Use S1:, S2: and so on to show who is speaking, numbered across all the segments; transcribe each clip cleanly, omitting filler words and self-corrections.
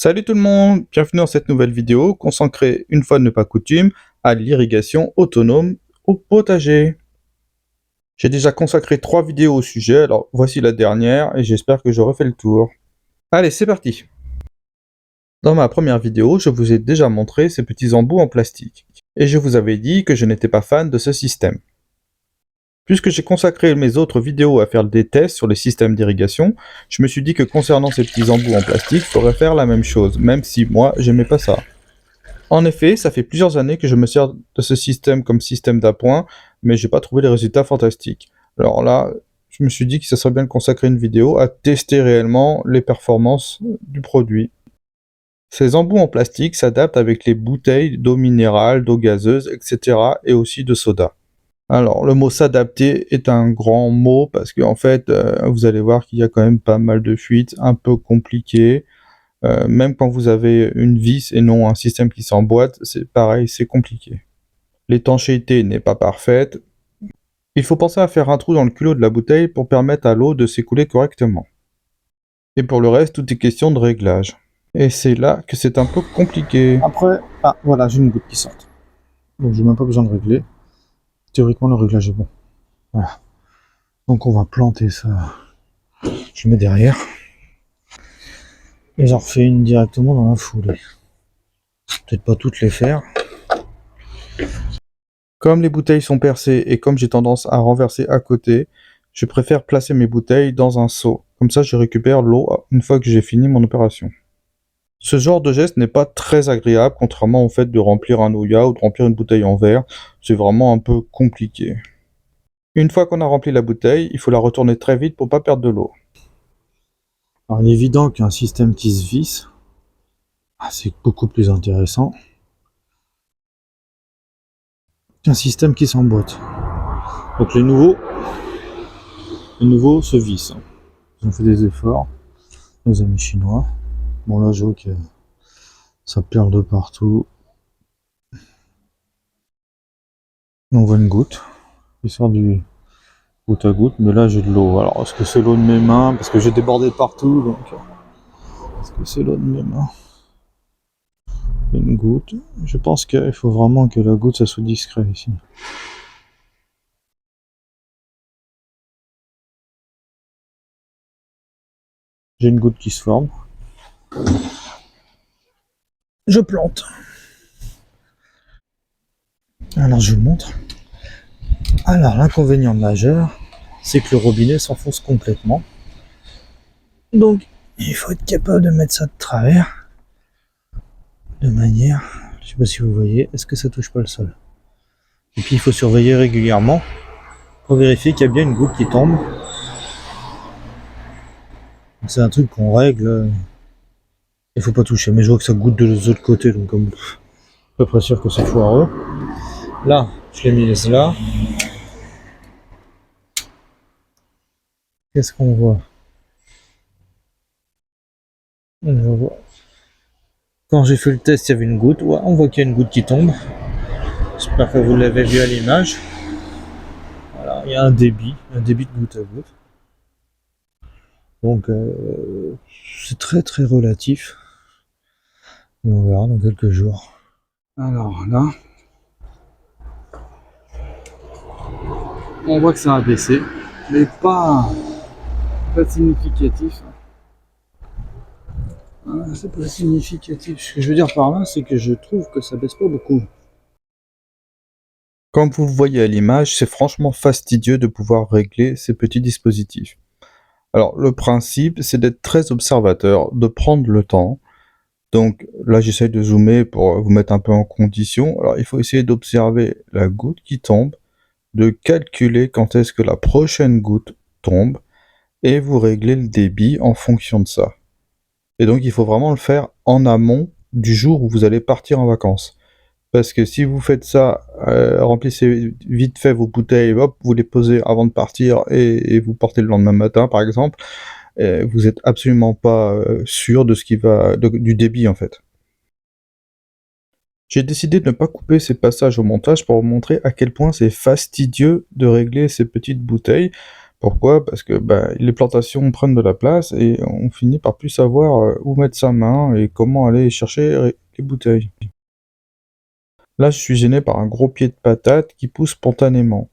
S1: Salut tout le monde, bienvenue dans cette nouvelle vidéo consacrée, une fois n'est pas coutume, à l'irrigation autonome au potager. J'ai déjà consacré 3 vidéos au sujet, alors voici la dernière et j'espère que j'aurai fait le tour. Allez, c'est parti. Dans ma première vidéo, je vous ai déjà montré ces petits embouts en plastique, et je vous avais dit que je n'étais pas fan de ce système. Puisque j'ai consacré mes autres vidéos à faire des tests sur les systèmes d'irrigation, je me suis dit que concernant ces petits embouts en plastique, il faudrait faire la même chose, même si moi, j'aimais pas ça. En effet, ça fait plusieurs années que je me sers de ce système comme système d'appoint, mais j'ai pas trouvé les résultats fantastiques. Alors là, je me suis dit que ça serait bien de consacrer une vidéo à tester réellement les performances du produit. Ces embouts en plastique s'adaptent avec les bouteilles d'eau minérale, d'eau gazeuse, etc. et aussi de soda. Alors, le mot s'adapter est un grand mot parce qu'en fait, vous allez voir qu'il y a quand même pas mal de fuites, un peu compliquées. Même quand vous avez une vis et non un système qui s'emboîte, c'est pareil, c'est compliqué. L'étanchéité n'est pas parfaite. Il faut penser à faire un trou dans le culot de la bouteille pour permettre à l'eau de s'écouler correctement. Et pour le reste, tout est question de réglage. Et c'est là que c'est un peu compliqué.
S2: Après, ah voilà, j'ai une goutte qui sort. Donc j'ai même pas besoin de régler. Théoriquement, le réglage est bon. Voilà. Donc on va planter ça. Je le mets derrière. Et j'en refais une directement dans la foulée. Peut-être pas toutes les faire.
S1: Comme les bouteilles sont percées et comme j'ai tendance à renverser à côté, je préfère placer mes bouteilles dans un seau. Comme ça, je récupère l'eau une fois que j'ai fini mon opération. Ce genre de geste n'est pas très agréable, contrairement au fait de remplir un Ouya ou de remplir une bouteille en verre. C'est vraiment un peu compliqué. Une fois qu'on a rempli la bouteille, il faut la retourner très vite pour pas perdre de l'eau.
S2: Alors il est évident qu'un système qui se visse, c'est beaucoup plus intéressant qu'un système qui s'emboîte. Donc les nouveaux se vissent. Ils ont fait des efforts, nos amis chinois. Bon là je vois que ça perle de partout. Et on voit une goutte qui sort du goutte à goutte, mais là j'ai de l'eau. Alors est-ce que c'est l'eau de mes mains? Parce que j'ai débordé de partout, donc est-ce que c'est l'eau de mes mains? Une goutte. Je pense qu'il faut vraiment que la goutte ça soit discret ici. J'ai une goutte qui se forme. Je plante. Alors je vous montre. Alors l'inconvénient majeur, c'est que le robinet s'enfonce complètement. Donc il faut être capable de mettre ça de travers. De manière, je sais pas si vous voyez, est-ce que ça touche pas le sol? Et puis il faut surveiller régulièrement pour vérifier qu'il y a bien une goutte qui tombe. C'est un truc qu'on règle. Il faut pas toucher, mais je vois que ça goutte de l'autre côté, donc comme à peu près sûr que c'est foireux. Là, je l'ai mis là. Qu'est-ce qu'on voit? On voit. Quand j'ai fait le test, il y avait une goutte. Ouais, on voit qu'il y a une goutte qui tombe. J'espère que vous l'avez vu à l'image. Voilà, il y a un débit de goutte à goutte. Donc c'est très très relatif. Et on verra dans quelques jours. Alors là, on voit que ça a baissé, mais pas significatif. C'est pas significatif. Ce que je veux dire par là, c'est que je trouve que ça baisse pas beaucoup.
S1: Comme vous le voyez à l'image, c'est franchement fastidieux de pouvoir régler ces petits dispositifs. Alors, le principe, c'est d'être très observateur, de prendre le temps. Donc là, j'essaye de zoomer pour vous mettre un peu en condition. Alors, il faut essayer d'observer la goutte qui tombe, de calculer quand est-ce que la prochaine goutte tombe, et vous réglez le débit en fonction de ça. Et donc, il faut vraiment le faire en amont du jour où vous allez partir en vacances. Parce que si vous faites ça, remplissez vite fait vos bouteilles, hop, vous les posez avant de partir et vous partez le lendemain matin, par exemple, vous êtes absolument pas sûr de ce qui va, du débit en fait. J'ai décidé de ne pas couper ces passages au montage pour vous montrer à quel point c'est fastidieux de régler ces petites bouteilles, Pourquoi? Parce que les plantations prennent de la place et on finit par plus savoir où mettre sa main et comment aller chercher les bouteilles. Là, je suis gêné par un gros pied de patate qui pousse spontanément.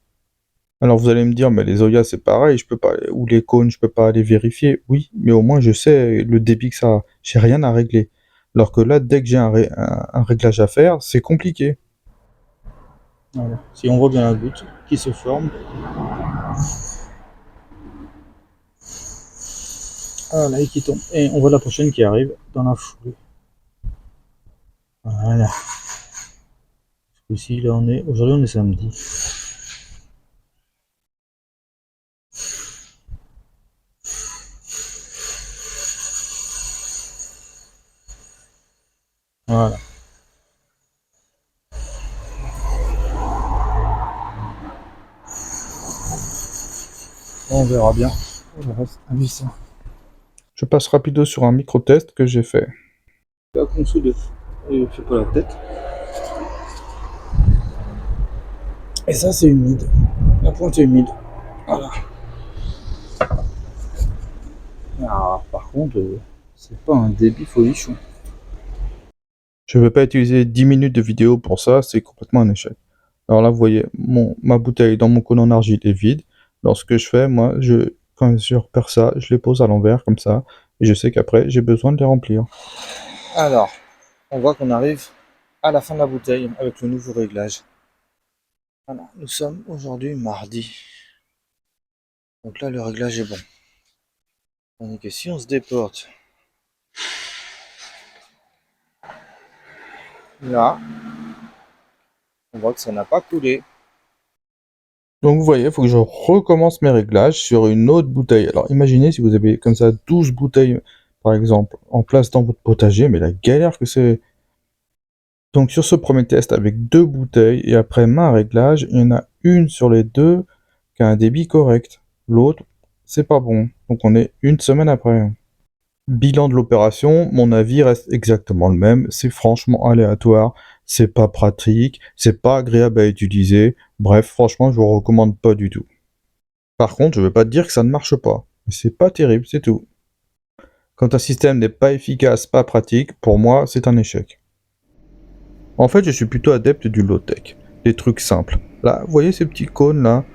S1: Alors vous allez me dire, mais les Zoya c'est pareil, je peux pas, ou les cônes, je peux pas aller vérifier. Oui, mais au moins je sais le débit que ça a. J'ai rien à régler. Alors que là, dès que j'ai un réglage à faire, c'est compliqué.
S2: Voilà. Si on voit bien la goutte qui se forme. Voilà, et qui tombe. Et on voit la prochaine qui arrive dans la foulée. Voilà. Ici, là, aujourd'hui, on est samedi. Voilà. On verra bien. On reste à 800.
S1: Je passe rapido sur un micro-test que j'ai fait.
S2: La conso de fais pas la tête. Et ça, c'est humide. La pointe est humide. Voilà. Ah, par contre, c'est pas un débit folichon.
S1: Je ne vais pas utiliser 10 minutes de vidéo pour ça, c'est complètement un échec. Alors là, vous voyez, ma bouteille dans mon cône en argile est vide. Alors ce que je fais, moi, quand je repère ça, je les pose à l'envers comme ça, et je sais qu'après, j'ai besoin de les remplir.
S2: Alors, on voit qu'on arrive à la fin de la bouteille avec le nouveau réglage. Voilà, nous sommes aujourd'hui mardi. Donc là, le réglage est bon. Donc si on se déporte là, on voit que ça n'a pas coulé.
S1: Donc vous voyez, il faut que je recommence mes réglages sur une autre bouteille. Alors imaginez si vous avez comme ça 12 bouteilles, par exemple, en place dans votre potager, mais la galère que c'est. Donc sur ce premier test avec 2 bouteilles, et après ma réglage, il y en a une sur les 2 qui a un débit correct. L'autre, c'est pas bon. Donc on est une semaine après. Bilan de l'opération, mon avis reste exactement le même. C'est franchement aléatoire, c'est pas pratique, c'est pas agréable à utiliser. Bref, franchement, je vous recommande pas du tout. Par contre, je veux pas te dire que ça ne marche pas. Mais c'est pas terrible, c'est tout. Quand un système n'est pas efficace, pas pratique, pour moi, c'est un échec. En fait, je suis plutôt adepte du low-tech, des trucs simples. Là, vous voyez ces petits cônes là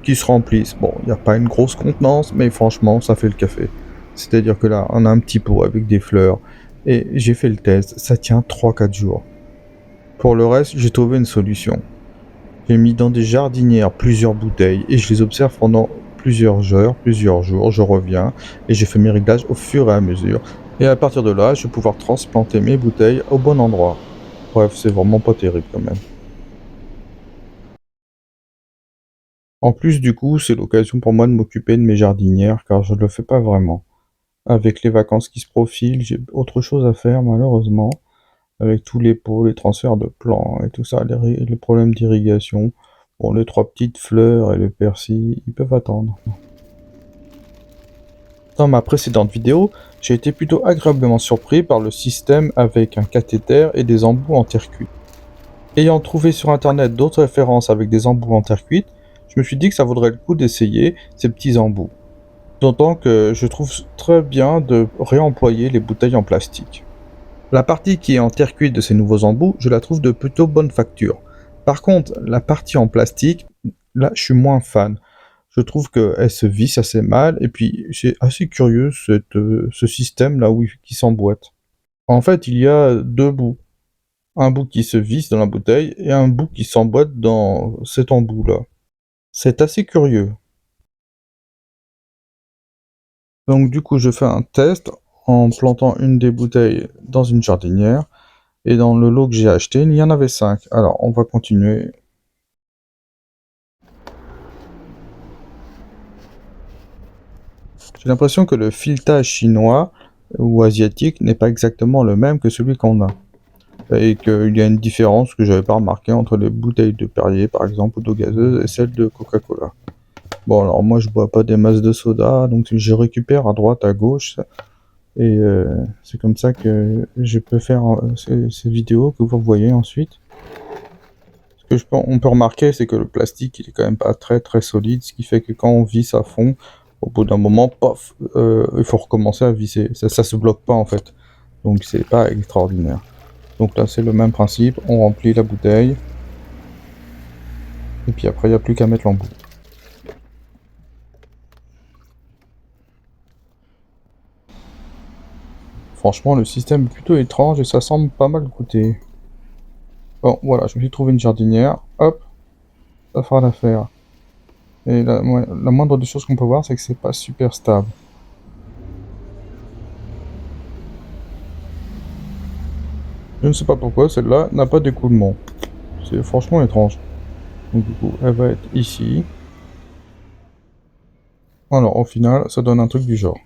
S1: qui se remplissent. Bon, il n'y a pas une grosse contenance, mais franchement, ça fait le café. C'est-à-dire que là, on a un petit pot avec des fleurs, et j'ai fait le test, ça tient 3-4 jours. Pour le reste, j'ai trouvé une solution. J'ai mis dans des jardinières plusieurs bouteilles, et je les observe pendant plusieurs heures, plusieurs jours, je reviens, et j'ai fait mes réglages au fur et à mesure. Et à partir de là, je vais pouvoir transplanter mes bouteilles au bon endroit. Bref, c'est vraiment pas terrible quand même. En plus, du coup, c'est l'occasion pour moi de m'occuper de mes jardinières, car je ne le fais pas vraiment. Avec les vacances qui se profilent, j'ai autre chose à faire, malheureusement. Avec tous les pots, les transferts de plants et tout ça, les problèmes d'irrigation. Bon, les 3 petites fleurs et le persil, ils peuvent attendre. Dans ma précédente vidéo, j'ai été plutôt agréablement surpris par le système avec un cathéter et des embouts en terre cuite. Ayant trouvé sur internet d'autres références avec des embouts en terre cuite, je me suis dit que ça vaudrait le coup d'essayer ces petits embouts. D'autant que je trouve très bien de réemployer les bouteilles en plastique. La partie qui est en terre cuite de ces nouveaux embouts, je la trouve de plutôt bonne facture. Par contre, la partie en plastique, là, je suis moins fan. Je trouve qu'elle se visse assez mal, et puis c'est assez curieux ce système-là qui s'emboîte. En fait, il y a 2 bouts. Un bout qui se visse dans la bouteille, et un bout qui s'emboîte dans cet embout-là. C'est assez curieux. Donc du coup, je fais un test en plantant une des bouteilles dans une jardinière. Et dans le lot que j'ai acheté, il y en avait 5. Alors, on va continuer. J'ai l'impression que le filetage chinois ou asiatique n'est pas exactement le même que celui qu'on a. Et qu'il y a une différence que j'avais pas remarqué entre les bouteilles de Perrier, par exemple, ou d'eau gazeuse, et celles de Coca-Cola. Bon, alors moi, je bois pas des masses de soda, donc je récupère à droite, à gauche, et c'est comme ça que je peux faire ces vidéos que vous voyez ensuite. Parce On peut remarquer, c'est que le plastique, il est quand même pas très solide, ce qui fait que quand on visse à fond, au bout d'un moment, pof, il faut recommencer à visser. Ça se bloque pas en fait, donc c'est pas extraordinaire. Donc là, c'est le même principe, on remplit la bouteille, et puis après, il n'y a plus qu'à mettre l'embout. Franchement, le système est plutôt étrange et ça semble pas mal coûter. Bon, voilà, je me suis trouvé une jardinière, hop, ça fera l'affaire. Et la moindre des choses qu'on peut voir, c'est que c'est pas super stable. Je ne sais pas pourquoi, celle-là n'a pas d'écoulement. C'est franchement étrange. Donc du coup, elle va être ici. Alors, au final, ça donne un truc du genre.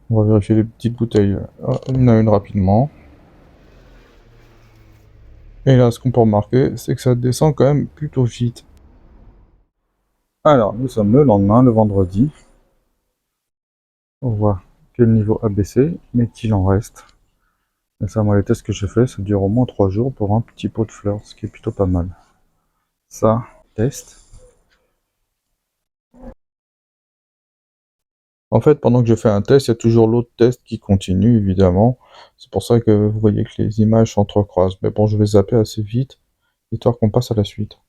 S1: On va vérifier les petites bouteilles une à une rapidement. Et là, ce qu'on peut remarquer, c'est que ça descend quand même plutôt vite. Alors, nous sommes le lendemain, le vendredi. On voit que le niveau a baissé, mais qu'il en reste. Et ça, moi, les tests que j'ai fait, ça dure au moins 3 jours pour un petit pot de fleurs, ce qui est plutôt pas mal. Ça, test. En fait, pendant que je fais un test, il y a toujours l'autre test qui continue, évidemment. C'est pour ça que vous voyez que les images s'entrecroisent. Mais bon, je vais zapper assez vite, histoire qu'on passe à la suite.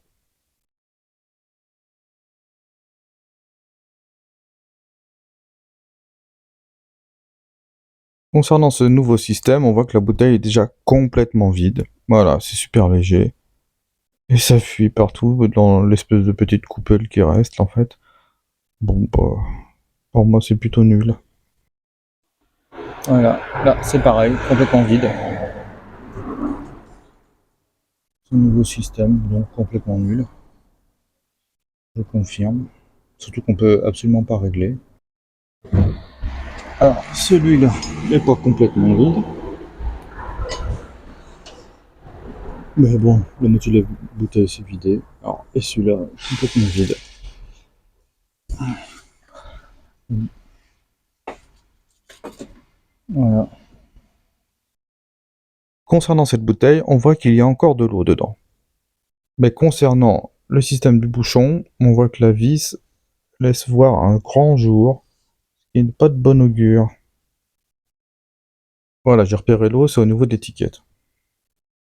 S1: Concernant ce nouveau système, on voit que la bouteille est déjà complètement vide. Voilà, c'est super léger. Et ça fuit partout dans l'espèce de petite coupelle qui reste, en fait. Bon, bah, pour moi, c'est plutôt nul. Voilà, là, c'est pareil, complètement vide. Ce nouveau système, donc complètement nul. Je confirme. Surtout qu'on peut absolument pas régler. Alors, celui-là n'est pas complètement vide. Mais bon, la moitié de la bouteille s'est vidée. Alors, et celui-là, complètement vide. Voilà. Concernant cette bouteille, on voit qu'il y a encore de l'eau dedans. Mais concernant le système du bouchon, on voit que la vis laisse voir un grand jour, ce qui n'est pas de bon augure. Voilà, j'ai repéré l'eau, c'est au niveau de l'étiquette.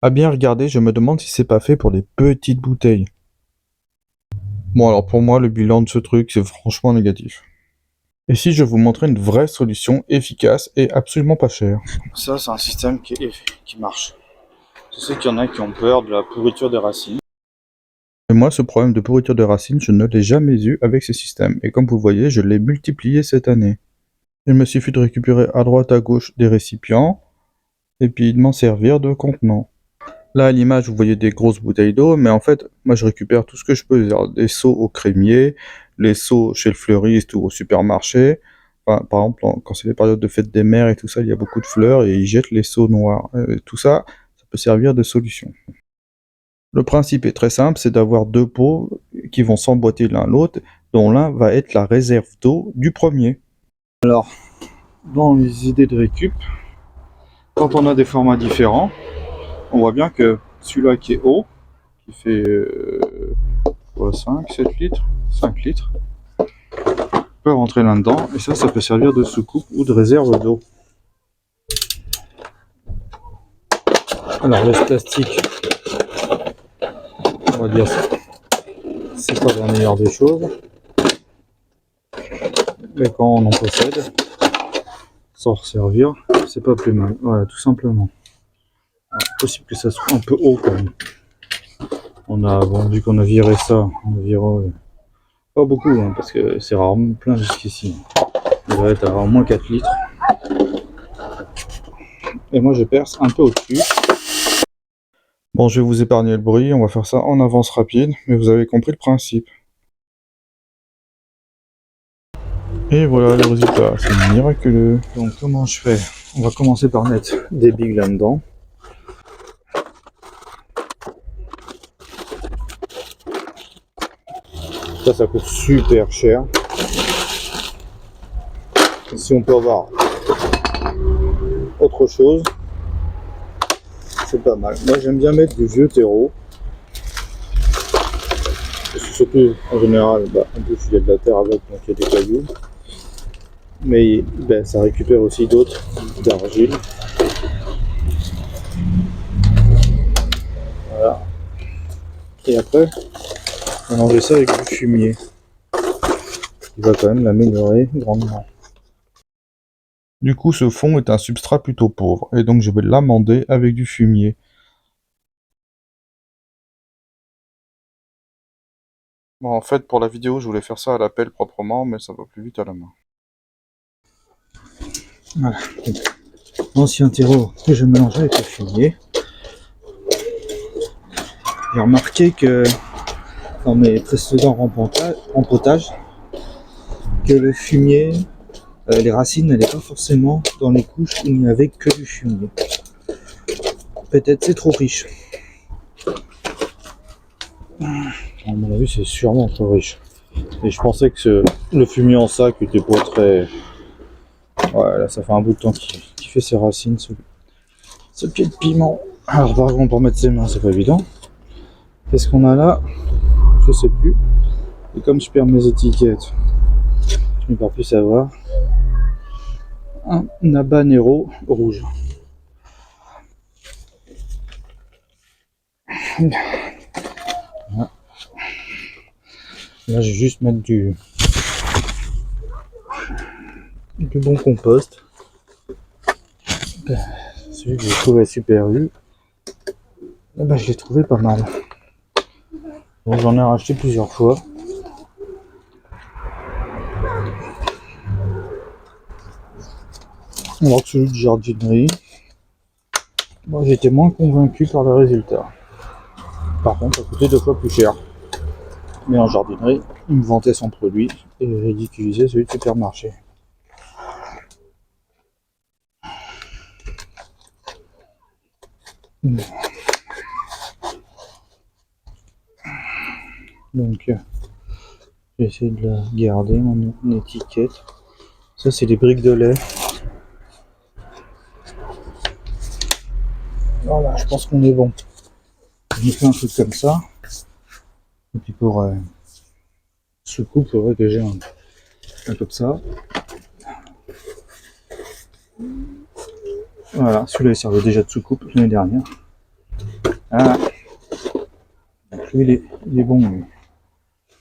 S1: À bien regarder, je me demande si c'est pas fait pour les petites bouteilles. Bon alors pour moi, le bilan de ce truc, c'est franchement négatif. Et si je vous montrais une vraie solution efficace et absolument pas chère? Ça, c'est un système qui marche. Je sais qu'il y en a qui ont peur de la pourriture des racines. Et moi, ce problème de pourriture des racines, je ne l'ai jamais eu avec ce système. Et comme vous voyez, je l'ai multiplié cette année. Il me suffit de récupérer à droite à gauche des récipients, et puis de m'en servir de contenant. Là, à l'image, vous voyez des grosses bouteilles d'eau, mais en fait, moi, je récupère tout ce que je peux. Des seaux au crémier, les seaux chez le fleuriste ou au supermarché. Enfin, par exemple, quand c'est les périodes de fête des mères et tout ça, il y a beaucoup de fleurs et ils jettent les seaux noirs. Tout ça, ça peut servir de solution. Le principe est très simple, c'est d'avoir deux pots qui vont s'emboîter l'un l'autre, dont l'un va être la réserve d'eau du premier. Alors, dans les idées de récup, quand on a des formats différents, on voit bien que celui-là qui est haut, qui fait 5, 7 litres, 5 litres, peut rentrer là-dedans, et ça peut servir de soucoupe ou de réserve d'eau. Alors, le plastique, on va dire, c'est pas la meilleure des choses, mais quand on en possède, s'en servir, c'est pas plus mal. Voilà, tout simplement. Alors, possible que ça soit un peu haut quand même. Vu qu'on a viré ça, on a viré pas beaucoup, hein, parce que c'est rarement plein jusqu'ici. Il va être à au moins 4 litres. Et moi je perce un peu au-dessus. Bon, je vais vous épargner le bruit, on va faire ça en avance rapide, mais vous avez compris le principe. Et voilà le résultat, c'est miraculeux. Donc comment je fais? On va commencer par mettre des billes là-dedans. Ça coûte super cher. Et si on peut avoir autre chose, c'est pas mal. Moi j'aime bien mettre du vieux terreau. surtout en général, en plus il y a de la terre avec, donc il y a des cailloux. Mais ça récupère aussi d'autres d'argile. Voilà. Et après, on mélanger ça avec du fumier. Il va quand même l'améliorer grandement. Du coup, ce fond est un substrat plutôt pauvre, et donc je vais l'amender avec du fumier. Bon, en fait, pour la vidéo, je voulais faire ça à la pelle proprement, mais ça va plus vite à la main.
S2: Voilà. L'ancien terreau que je mélangeais avec le fumier. J'ai remarqué que dans mes précédents rempotages, que le fumier, les racines n'allaient pas forcément dans les couches où il n'y avait que du fumier. Peut-être c'est trop riche. À mon avis, c'est sûrement trop riche. Et je pensais que le fumier en sac était pas très... Ouais, là, ça fait un bout de temps qu'il fait ses racines, ce pied de piment. Alors, par contre, pour mettre ses mains, c'est pas évident. Qu'est-ce qu'on a là? Je sais plus. Et comme je perds mes étiquettes, je ne peux plus savoir. Un habanero rouge. Voilà. Là, je vais juste mettre du bon compost. Celui que j'ai trouvé Super U, je l'ai trouvé pas mal. Donc j'en ai racheté plusieurs fois. Alors que celui de jardinerie, moi j'étais moins convaincu par le résultat. Par contre, ça coûtait 2 fois plus cher. Mais en jardinerie, il me vantait son produit et ridiculisait celui de supermarché. Donc, j'ai essayé de la garder, mon étiquette. Ça, c'est des briques de lait. Voilà, je pense qu'on est bon. J'ai fait un truc comme ça. Et puis pour soucoupe, il faudrait que j'ai un comme ça. Voilà, celui-là il servait déjà de soucoupe l'année dernière. Voilà. Donc lui il est bon, lui.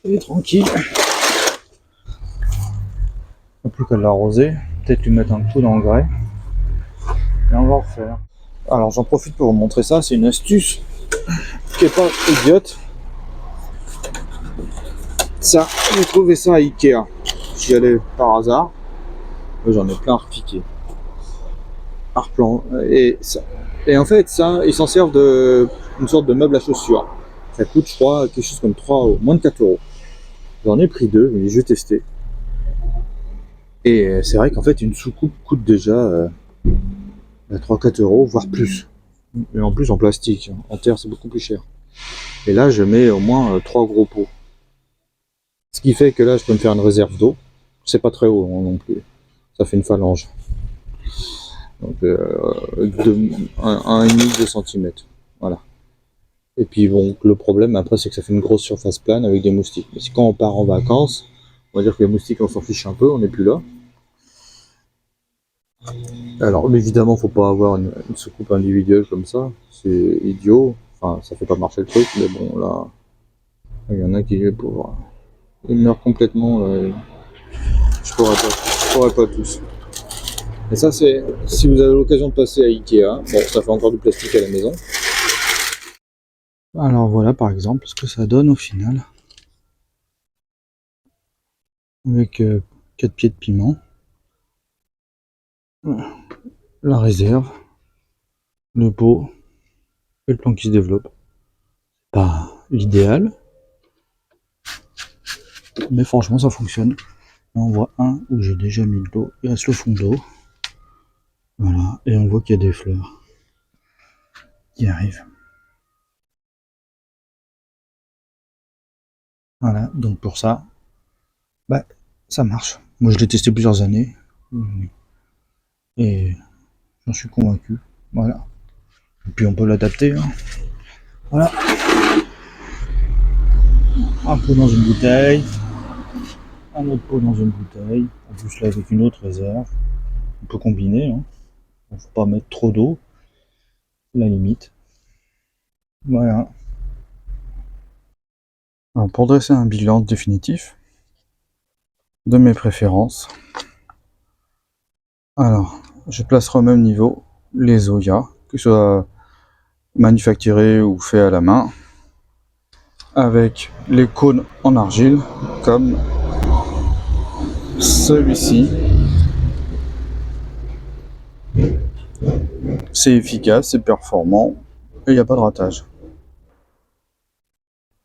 S2: Il est tranquille. Il n'y a plus qu'à l'arroser. Peut-être lui mettre un coup d'engrais. Et on va refaire. Alors j'en profite pour vous montrer ça, c'est une astuce qui est pas idiote. Ça, j'ai trouvé ça à Ikea. J'y allais par hasard. J'en ai plein repiqué. Arplan. Et en fait, ça, ils s'en servent de une sorte de meuble à chaussures. Ça coûte, je crois, quelque chose comme 3 moins de 4 euros. J'en ai pris 2, mais je vais tester. Et c'est vrai qu'en fait, une soucoupe coûte déjà 3-4 euros, voire plus. Et en plus en plastique. En terre, c'est beaucoup plus cher. Et là, je mets au moins 3 gros pots. Ce qui fait que là, je peux me faire une réserve d'eau. C'est pas très haut non plus. Ça fait une phalange. Donc, 1,5-2 cm. Voilà. Et puis bon, le problème après, c'est que ça fait une grosse surface plane avec des moustiques. Mais quand on part en vacances, on va dire que les moustiques, on s'en fiche un peu, on n'est plus là. Alors, évidemment, faut pas avoir une soucoupe individuelle comme ça. C'est idiot. Enfin, ça fait pas marcher le truc, mais bon, là, il y en a qui, pour... Ils meurent complètement. Je pourrais pas tous. Et ça, c'est si vous avez l'occasion de passer à Ikea. Bon, ça fait encore du plastique à la maison. Alors voilà, par exemple, ce que ça donne au final. Avec 4 pieds de piment. La réserve. Le pot. Et le plan qui se développe. Pas l'idéal. Mais franchement, ça fonctionne. Là, on voit un où j'ai déjà mis de l'eau. Il reste le fond d'eau. Voilà. Et on voit qu'il y a des fleurs qui arrivent. Voilà. Donc pour ça, ça marche. Moi, je l'ai testé plusieurs années. Et j'en suis convaincu. Voilà. Et puis on peut l'adapter. Hein. Voilà. un pot dans une bouteille, un autre pot dans une bouteille, en plus là avec une autre réserve. On peut combiner, hein. Faut pas mettre trop d'eau, la limite. Voilà.
S1: Alors, pour dresser un bilan définitif de mes préférences, alors je placerai au même niveau les Zoya, que ce soit manufacturé ou fait à la main, avec les cônes en argile comme celui-ci. C'est efficace, c'est performant et il n'y a pas de ratage.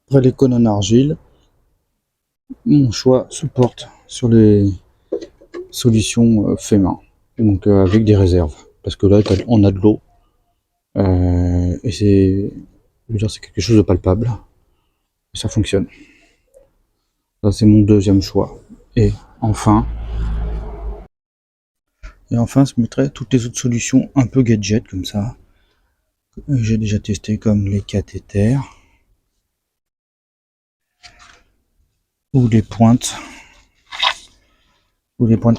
S1: Après les cônes en argile, mon choix se porte sur les solutions fait main, donc avec des réserves, parce que là on a de l'eau et c'est quelque chose de palpable, ça fonctionne. Ça c'est mon deuxième choix. Et enfin, je mettrai toutes les autres solutions un peu gadget comme ça. J'ai déjà testé, comme les cathéters ou les pointes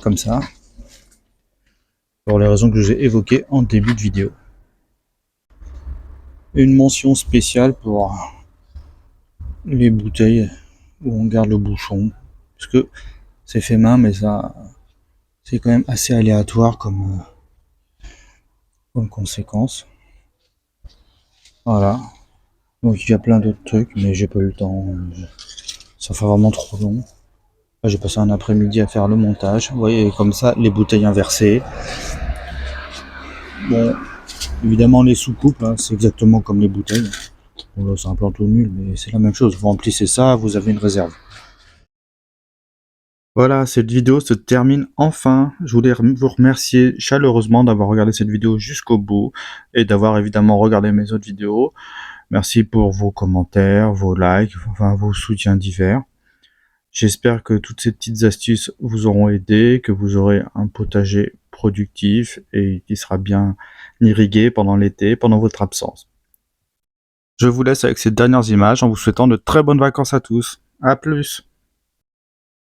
S1: comme ça, pour les raisons que j'ai évoquées en début de vidéo. Une mention spéciale pour les bouteilles où on garde le bouchon, parce que c'est fait main, mais ça c'est quand même assez aléatoire comme conséquence. Voilà. Donc il y a plein d'autres trucs, mais j'ai pas eu le temps. Ça fait vraiment trop long. Là, j'ai passé un après-midi à faire le montage. Vous voyez, comme ça, les bouteilles inversées. Bon, évidemment, les soucoupes, hein, c'est exactement comme les bouteilles. Bon, là, c'est un plan tout nul, mais c'est la même chose. Vous remplissez ça, vous avez une réserve. Voilà, cette vidéo se termine enfin. Je voulais vous remercier chaleureusement d'avoir regardé cette vidéo jusqu'au bout et d'avoir évidemment regardé mes autres vidéos. Merci pour vos commentaires, vos likes, enfin vos soutiens divers. J'espère que toutes ces petites astuces vous auront aidé, que vous aurez un potager productif et qui sera bien irrigué pendant l'été, pendant votre absence. Je vous laisse avec ces dernières images en vous souhaitant de très bonnes vacances à tous. À plus!